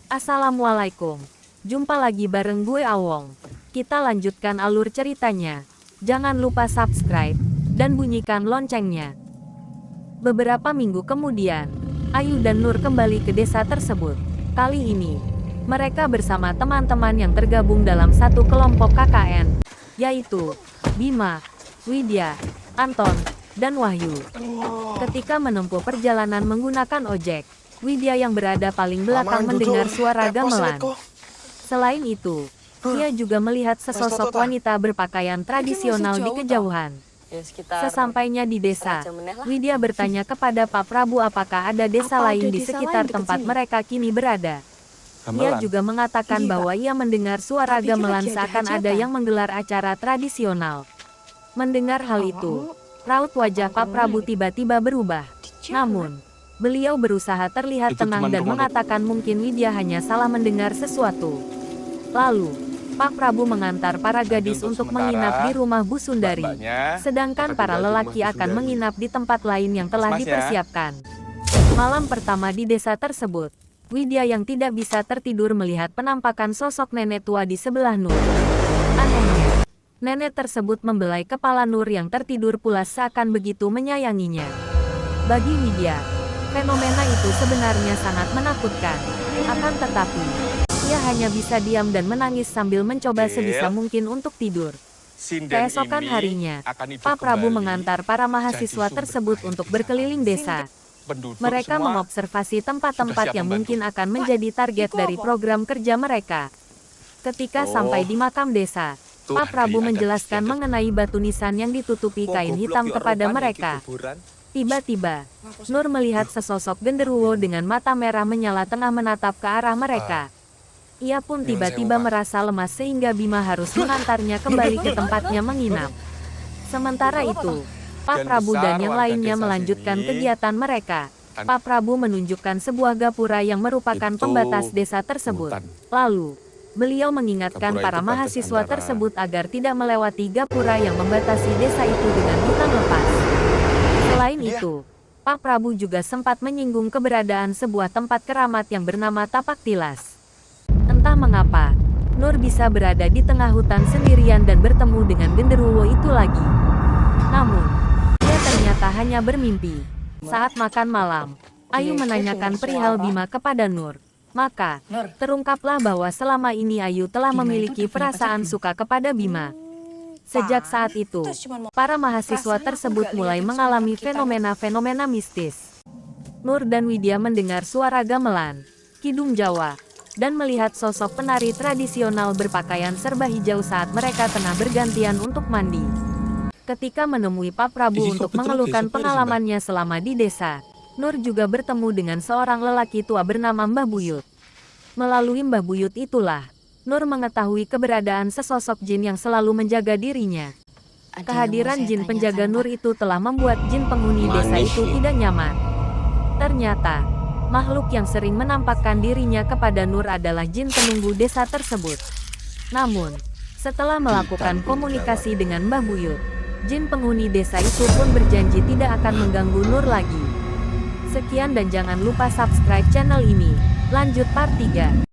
Assalamualaikum. Jumpa lagi bareng gue Awong. Kita lanjutkan alur ceritanya. Jangan lupa subscribe dan bunyikan loncengnya. Beberapa minggu kemudian, Ayu dan Nur kembali ke desa tersebut. Kali ini, mereka bersama teman-teman yang tergabung dalam satu kelompok KKN, yaitu Bima, Widya, Anton, dan Wahyu. Ketika menempuh perjalanan menggunakan ojek, Widya yang berada paling belakang mendengar suara gamelan. Selain itu, dia juga melihat sesosok wanita berpakaian tradisional di kejauhan. Sesampainya di desa, Widya bertanya kepada Pak Prabu apakah ada desa lain di sekitar tempat mereka kini berada. Ia juga mengatakan bahwa ia mendengar suara gamelan seakan ada yang menggelar acara tradisional. Mendengar hal itu, raut wajah Pak Prabu tiba-tiba berubah. Namun, beliau berusaha terlihat tenang dan mengatakan mungkin Widya hanya salah mendengar sesuatu. Lalu, Pak Prabu mengantar para gadis untuk menginap di rumah Bu Sundari, sedangkan para lelaki akan menginap di tempat lain yang telah dipersiapkan. Malam pertama di desa tersebut, Widya yang tidak bisa tertidur melihat penampakan sosok nenek tua di sebelah Nur. Anehnya, nenek tersebut membelai kepala Nur yang tertidur pulas seakan begitu menyayanginya. Bagi Widya, fenomena itu sebenarnya sangat menakutkan. Akan tetapi, ia hanya bisa diam dan menangis sambil mencoba sebisa mungkin untuk tidur. Keesokan harinya, Pak Prabu mengantar para mahasiswa tersebut untuk berkeliling desa. Mereka mengobservasi tempat-tempat yang mungkin akan menjadi target dari program kerja mereka. Ketika sampai di makam desa, Pak Prabu menjelaskan mengenai batu nisan yang ditutupi kain hitam kepada mereka. Tiba-tiba, Nur melihat sesosok genderuwo dengan mata merah menyala tengah menatap ke arah mereka. Ia pun tiba-tiba merasa lemas sehingga Bima harus mengantarnya kembali ke tempatnya menginap. Sementara itu, Pak Prabu dan yang lainnya melanjutkan kegiatan mereka. Pak Prabu menunjukkan sebuah gapura yang merupakan pembatas desa tersebut. Lalu, beliau mengingatkan para mahasiswa tersebut agar tidak melewati gapura yang membatasi desa itu dengan hutan lepas. Selain itu, Pak Prabu juga sempat menyinggung keberadaan sebuah tempat keramat yang bernama Tapak Tilas. Entah mengapa, Nur bisa berada di tengah hutan sendirian dan bertemu dengan genderuwo itu lagi. Namun, dia ternyata hanya bermimpi. Saat makan malam, Ayu menanyakan perihal Bima kepada Nur. Maka, terungkaplah bahwa selama ini Ayu telah memiliki perasaan suka kepada Bima. Sejak saat itu, para mahasiswa tersebut mulai mengalami fenomena-fenomena mistis. Nur dan Widya mendengar suara gamelan, kidung Jawa, dan melihat sosok penari tradisional berpakaian serba hijau saat mereka tengah bergantian untuk mandi. Ketika menemui Pak Prabu untuk mengeluhkan pengalamannya selama di desa, Nur juga bertemu dengan seorang lelaki tua bernama Mbah Buyut. Melalui Mbah Buyut itulah, Nur mengetahui keberadaan sesosok jin yang selalu menjaga dirinya. Kehadiran jin penjaga Nur itu telah membuat jin penghuni desa itu tidak nyaman. Ternyata, makhluk yang sering menampakkan dirinya kepada Nur adalah jin penunggu desa tersebut. Namun, setelah melakukan komunikasi dengan Mbah Buyut, jin penghuni desa itu pun berjanji tidak akan mengganggu Nur lagi. Sekian dan jangan lupa subscribe channel ini. Lanjut part 3.